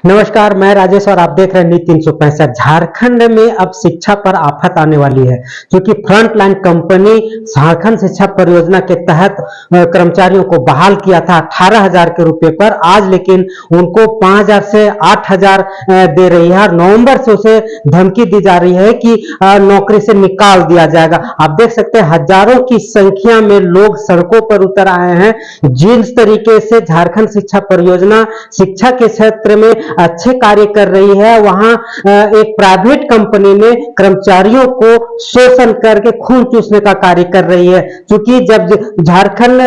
नमस्कार, मैं राजेश और आप देख रहे हैं नीति 365। झारखंड में अब शिक्षा पर आफत आने वाली है, क्योंकि फ्रंट लाइन कंपनी झारखंड शिक्षा परियोजना के तहत कर्मचारियों को बहाल किया था 18,000 के रुपए पर। आज लेकिन उनको 5,000 से 8,000 दे रही है और नवंबर से उसे धमकी दी जा रही है कि नौकरी से निकाल दिया जाएगा। आप देख सकते हैं हजारों की संख्या में लोग सड़कों पर उतर आए हैं। जिस तरीके से झारखंड शिक्षा परियोजना शिक्षा के क्षेत्र में अच्छे कार्य कर रही है, वहां एक प्राइवेट कंपनी ने कर्मचारियों को शोषण करके खून चूसने का कार्य कर रही है। क्योंकि जब झारखंड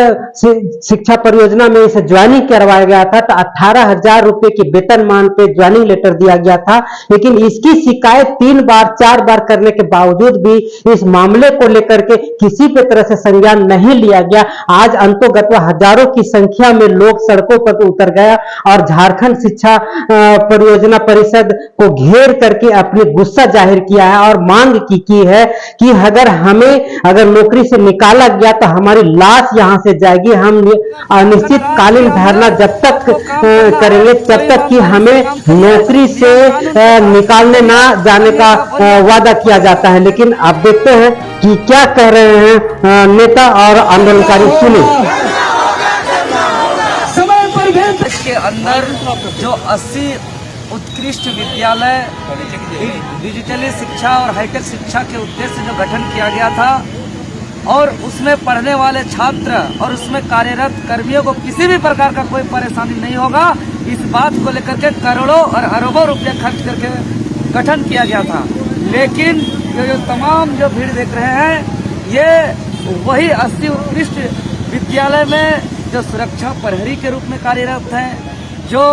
शिक्षा परियोजना में इसे ज्वाइनिंग करवाया गया था तो 18,000 रुपए की वेतनमान पे ज्वाइनिंग लेटर दिया गया था, लेकिन इसकी शिकायत 3 बार 4 बार करने के बावजूद भी इस मामले को लेकर के किसी भी तरह से संज्ञान नहीं लिया गया। आज अंतोगत हजारों की संख्या में लोग सड़कों पर उतर गया और झारखंड शिक्षा परियोजना परिषद को घेर करके अपनी गुस्सा जाहिर किया है और मांग की है कि अगर नौकरी से निकाला गया तो हमारी लाश यहां से जाएगी। हम अनिश्चितकालीन धरना जब तक करेंगे तब तक कि हमें नौकरी से निकालने ना जाने का वादा किया जाता है। लेकिन आप देखते हैं कि क्या कह रहे हैं नेता और आंदोलनकारी। सुनिए। के अंदर जो 80 उत्कृष्ट विद्यालय डिजिटली शिक्षा और हाईटेक शिक्षा के उद्देश्य से जो गठन किया गया था और उसमें पढ़ने वाले छात्र और उसमें कार्यरत कर्मियों को किसी भी प्रकार का कोई परेशानी नहीं होगा, इस बात को लेकर के करोड़ों और अरबों रुपए खर्च करके गठन किया गया था। लेकिन ये जो तमाम जो भीड़ देख रहे हैं, ये वही 80 उत्कृष्ट विद्यालय में जो सुरक्षा प्रहरी के रूप में कार्यरत हैं, जो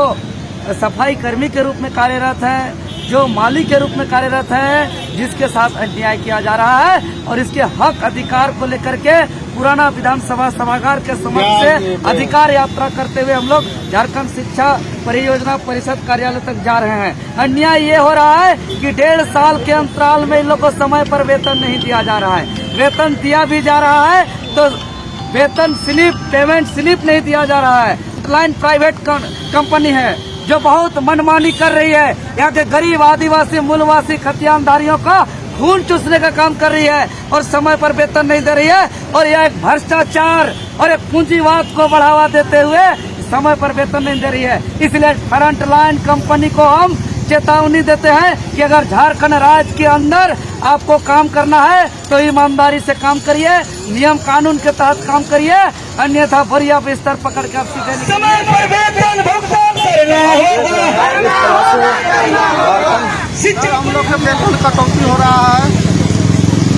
सफाई कर्मी के रूप में कार्यरत हैं, जो माली के रूप में कार्यरत हैं, जिसके साथ अन्याय किया जा रहा है और इसके हक अधिकार को लेकर के पुराना विधानसभा सभागार के समक्ष से अधिकार यात्रा करते हुए हम लोग झारखंड शिक्षा परियोजना परिषद कार्यालय तक जा रहे हैं। अन्याय ये हो रहा है कि 1.5 साल के अंतराल में इन लोगों को समय पर वेतन नहीं दिया जा रहा है। वेतन दिया भी जा रहा है तो वेतन स्लिप, पेमेंट स्लिप नहीं दिया जा रहा है। क्लाइंट प्राइवेट कंपनी है जो बहुत मनमानी कर रही है, यहाँ के गरीब आदिवासी मूलवासी खतियानदारियों का खून चूसने का काम कर रही है और समय पर वेतन नहीं दे रही है। और यह एक भ्रष्टाचार और एक पूंजीवाद को बढ़ावा देते हुए समय पर वेतन नहीं दे रही है। इसलिए फ्रंट लाइन कंपनी को हम चेतावनी देते हैं कि अगर झारखंड राज्य के अंदर आपको काम करना है तो ईमानदारी से काम करिए, नियम कानून के तहत काम करिए, अन्यथा बोरिया बिस्तर पकड़ के आप सीधे समय पर वेतन भुगतान करना होगा। हम लोग के वेतन कटौती हो रहा है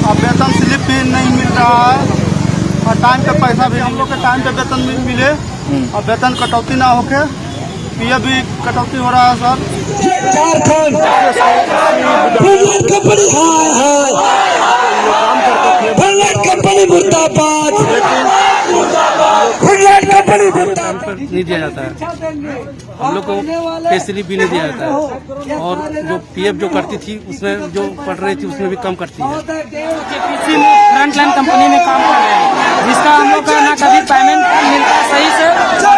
और वेतन स्लिप भी नहीं मिल रहा है और टाइम पे पैसा भी हम लोग के टाइम पे वेतन मिले और वेतन कटौती ना होके ये भी कटौती हो रहा है सर। झारखंड कंपनी मुर्दाबाद, नहीं दिया जाता है। हम लोग को पे स्लिप भी नहीं दिया जाता है और जो पीएफ जो करती थी उसमें जो पढ़ रही थी उसमें भी कम करती है। किसी फ्रंट लाइन कंपनी में काम कर रहे हैं जिसका हम लोग का ना कभी पेमेंट मिलता है सही से।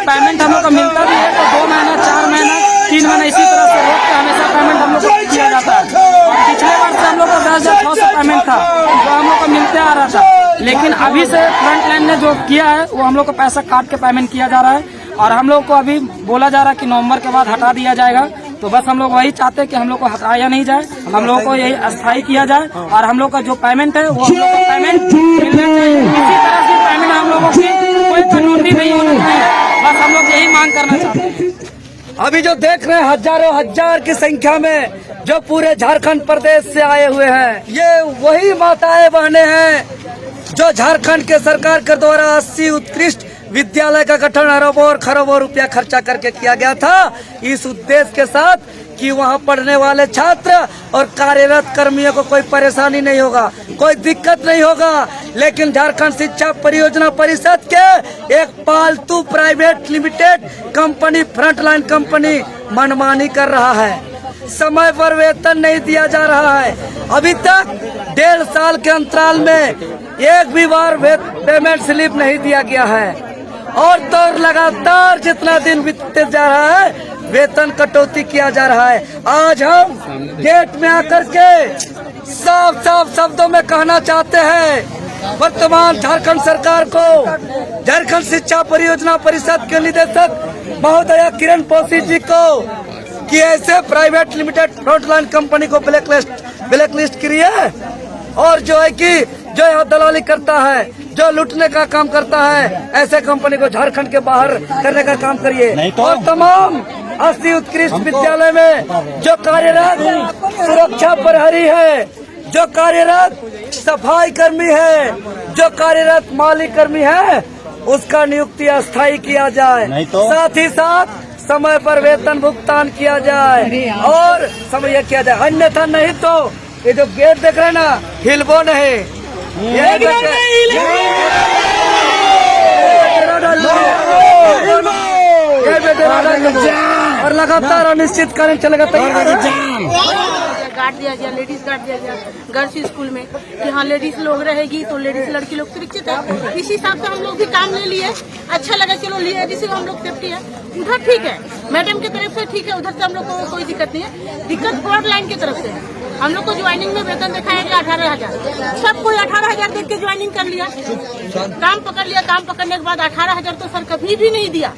पेमेंट हम लोग को मिलता भी है तो 2 महीना 4 महीना 3 महीना इसी तरह से रोक के हमेशा पेमेंट हम लोग को किया जाता है। और पिछले वर्ष से हम लोग को 10,600 पेमेंट था जो हम लोग को मिलते आ रहा था, लेकिन अभी से फ्रंट लाइन ने जो किया है वो हम लोग को पैसा काट के पेमेंट किया जा रहा है और हम लोग को अभी बोला जा रहा है कि नवंबर के बाद हटा दिया जाएगा। तो बस हम लोग वही चाहते हैं कि हम लोग को हटाया नहीं जाए, हम लोग को यही अस्थायी किया जाए और हम लोग का जो पेमेंट है वो हम लोग को पेमेंट मिलना चाहिए। इसी तरह से पेमेंट हम लोगों की कोई कटौती नहीं होनी चाहिए, बस हम लोग यही मांग करना चाहते हैं। अभी जो देख रहे हैं हजारों हजार की संख्या में जो पूरे झारखंड प्रदेश से आए हुए हैं, ये वही माताएं बहने हैं जो झारखंड के सरकार के द्वारा 80 उत्कृष्ट विद्यालय का गठन अरबों और खरबों रुपया खर्चा करके किया गया था, इस उद्देश्य के साथ कि वहां पढ़ने वाले छात्र और कार्यरत कर्मियों को कोई परेशानी नहीं होगा, कोई दिक्कत नहीं होगा। लेकिन झारखंड शिक्षा परियोजना परिषद के एक पालतू private limited company front line company मनमानी कर रहा है, समय पर वेतन नहीं दिया जा रहा है। अभी तक 1.5 साल के अंतराल में एक भी बार पेमेंट स्लिप नहीं दिया गया है और तो लगातार जितना दिन बीतते जा रहा है वेतन कटौती किया जा रहा है। आज हम गेट में आकर के साफ साफ शब्दों में कहना चाहते हैं वर्तमान झारखंड सरकार को, झारखंड शिक्षा परियोजना परिषद के निदेशक महोदया किरण पॉसी जी को कि ऐसे प्राइवेट लिमिटेड फ्रंटलाइन कंपनी को ब्लैकलिस्ट करिए और जो है कि जो यहाँ दलाली करता है, जो लूटने का काम करता है, ऐसे कंपनी को झारखंड के बाहर करने का काम करिए। और तमाम 80 उत्कृष्ट विद्यालय में जो कार्यरत सुरक्षा प्रहरी है, जो कार्यरत सफाई कर्मी है, जो कार्यरत माली कर्मी है, उसका नियुक्ति अस्थायी किया जाए। साथ ही साथ समय पर वेतन भुगतान किया जाए और समय किया जाए, अन्यथा नहीं तो ये जो गेट देख रहे हैं ना, हिलबो नहीं, और लगातार अनिश्चितकालीन चलेगा। गार्ड दिया गया, लेडीज गार्ड दिया गया गर्ल्स स्कूल में कि हाँ लेडीज लोग रहेगी तो लेडीज लड़की लोग सुरक्षित है। इसी हिसाब से हम लोग भी काम ले लिए, अच्छा लगा, चलो लिए, जिससे हम लोग सेफ्टी है। उधर ठीक है, मैडम की तरफ से ठीक है, उधर से हम लोग को कोई दिक्कत नहीं है। दिक्कत फ्रंट लाइन की तरफ से है। हम लोग को ज्वाइनिंग में वेतन दिखाया गया 18,000, सब कोई 18,000 देख के ज्वाइनिंग कर लिया, काम पकड़ लिया। काम पकड़ने के बाद 18,000 तो सर कभी भी नहीं दिया।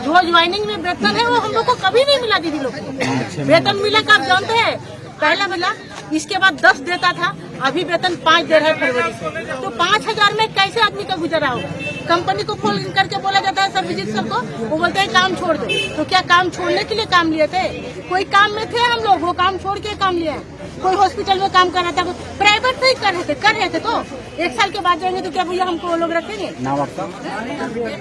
जो ज्वाइनिंग में वेतन है वो हम लोग को कभी नहीं मिला। दीदी लोग को वेतन मिला का आप जानते हैं, पहला मिला, इसके बाद 10 देता था, अभी वेतन 5 दे रहा है फरवरी से। तो 5,000 में कैसे आदमी का गुजारा होगा? कंपनी को फोन करके बोला जाता है सब विजिट सबको, वो बोलते हैं काम छोड़ दो। तो क्या काम छोड़ने के लिए काम लिए थे? कोई काम में थे हम लोग, वो काम छोड़ के काम लिए। कोई हॉस्पिटल में काम कर रहा था, प्राइवेट से ही कर रहे थे। तो 1 साल के बाद जाएंगे तो क्या भैया हमको वो लोग रखेंगे?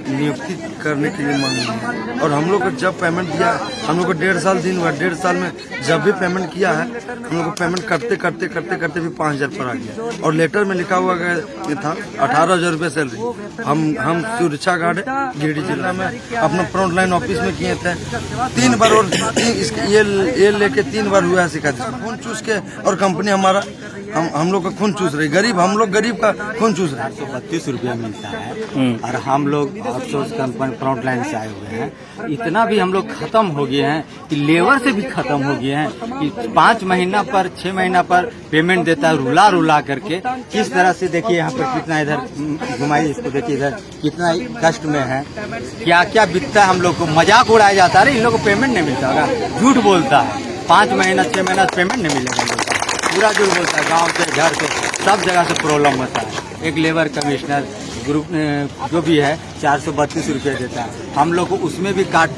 नियुक्ति करने के लिए मांग, और हम लोग को जब पेमेंट दिया, हम लोग को 1.5 साल दिन हुआ। 1.5 साल में जब भी पेमेंट किया है, हम लोग को पेमेंट करते करते भी 5,000 पर आ गया। और लेटर में लिखा हुआ गया था 18,000 रुपये सैलरी। हम सुरक्षा गार्ड गिरिडीह जिला में अपना फ्रंट लाइन ऑफिस में किए थे 3 बार, और ये लेके 3 बार हुआ है शिकायत। खून चूस के और कंपनी हमारा हम लोग का खून चूस रही, गरीब, हम लोग गरीब का खून चूस रहे। 132 रुपया मिलता है और हम लोग आउटसोर्स कंपनी फ्रंट लाइन से आए हुए हैं। इतना भी हम लोग खत्म हो गए हैं कि लेबर से भी खत्म हो गए हैं कि 5 महीना पर 6 महीना पर पेमेंट देता है रुला करके। किस तरह से देखिए यहाँ पर कितना, इधर घुमाइए इसको, देखिए इधर कितना कष्ट में है, क्या क्या बिकता है। हम लोग को मजाक उड़ाया जाता है, इन लोग को पेमेंट नहीं मिलता होगा, झूठ बोलता है। 5 महीना 6 महीना पेमेंट नहीं मिलेगा, पूरा झूठ बोलता है। गांव से घर से सब जगह से प्रॉब्लम होता है। एक लेबर कमिश्नर ग्रुप जो भी है 432 रुपये देता है, हम लोग को उसमें भी काट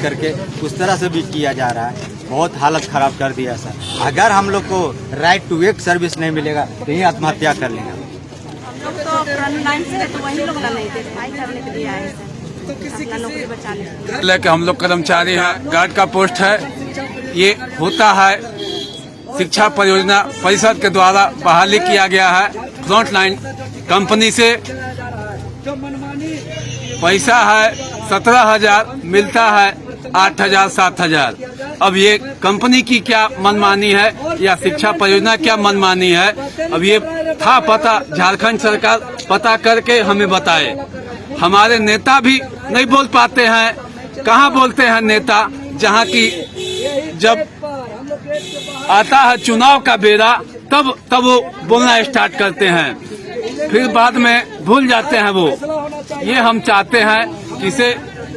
करके उस तरह से भी किया जा रहा है। बहुत हालत खराब कर दिया सर। अगर हम लोग को राइट टू वर्क सर्विस नहीं मिलेगा तो ही आत्महत्या कर लेंगे। तो फ्रंट लाइन से तो वही लोग नहीं थे, सफाई करने के लिए आए थे, नौकरी बचाने। लेके हम लोग कर्मचारी हैं, गार्ड का पोस्ट है। ये होता है शिक्षा परियोजना परिषद के द्वारा बहाली किया गया है। फ्रंट लाइन कंपनी से पैसा है 17,000, मिलता है 8,000 7,000। अब ये कंपनी की क्या मनमानी है या शिक्षा परियोजना क्या मनमानी है, अब ये था पता, झारखंड सरकार पता करके हमें बताए। हमारे नेता भी नहीं बोल पाते हैं। कहाँ बोलते हैं नेता? जहाँ की जब आता है चुनाव का बेरा तब वो बोलना स्टार्ट करते हैं, फिर बाद में भूल जाते हैं वो। ये हम चाहते हैं कि इसे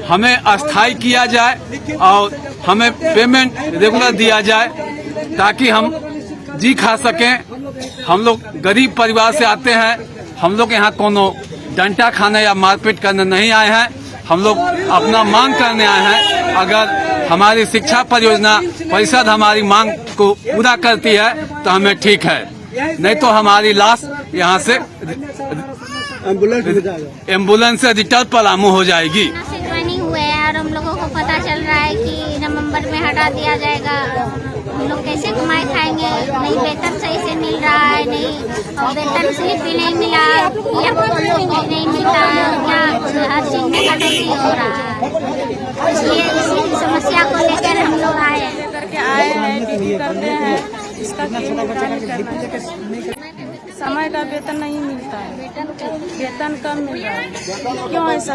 हमें अस्थायी किया जाए और हमें पेमेंट रेगुलर दिया जाए ताकि हम जी खा सकें। हम लोग गरीब परिवार से आते हैं, हम लोग यहाँ कोनो डंडा खाने या मारपीट करने नहीं आए हैं। हम लोग अपना मांग करने आए हैं। अगर हमारी शिक्षा परियोजना परिषद हमारी मांग को पूरा करती है तो हमें ठीक है, नहीं तो हमारी लाश यहाँ से एम्बुलेंस से रिटर्न पलामू हो जाएगी। ज्वाइनिंग हुए हैं और हम लोगों को पता चल रहा है कि नवंबर में हटा दिया जाएगा। हम लोग कैसे कमाई खाएंगे? नहीं वेतन सही से मिल रहा है, नहीं और वेतन स्लिप भी नहीं मिला, नहीं मिलता है, क्या हर चीज में कटौती हो रहा है। इसलिए इसी समस्या को लेकर हम लोग आए हैं, ड्यूटी करते हैं। इसका समय का वेतन नहीं मिलता है, वेतन कम मिल रहा है। क्यों ऐसा?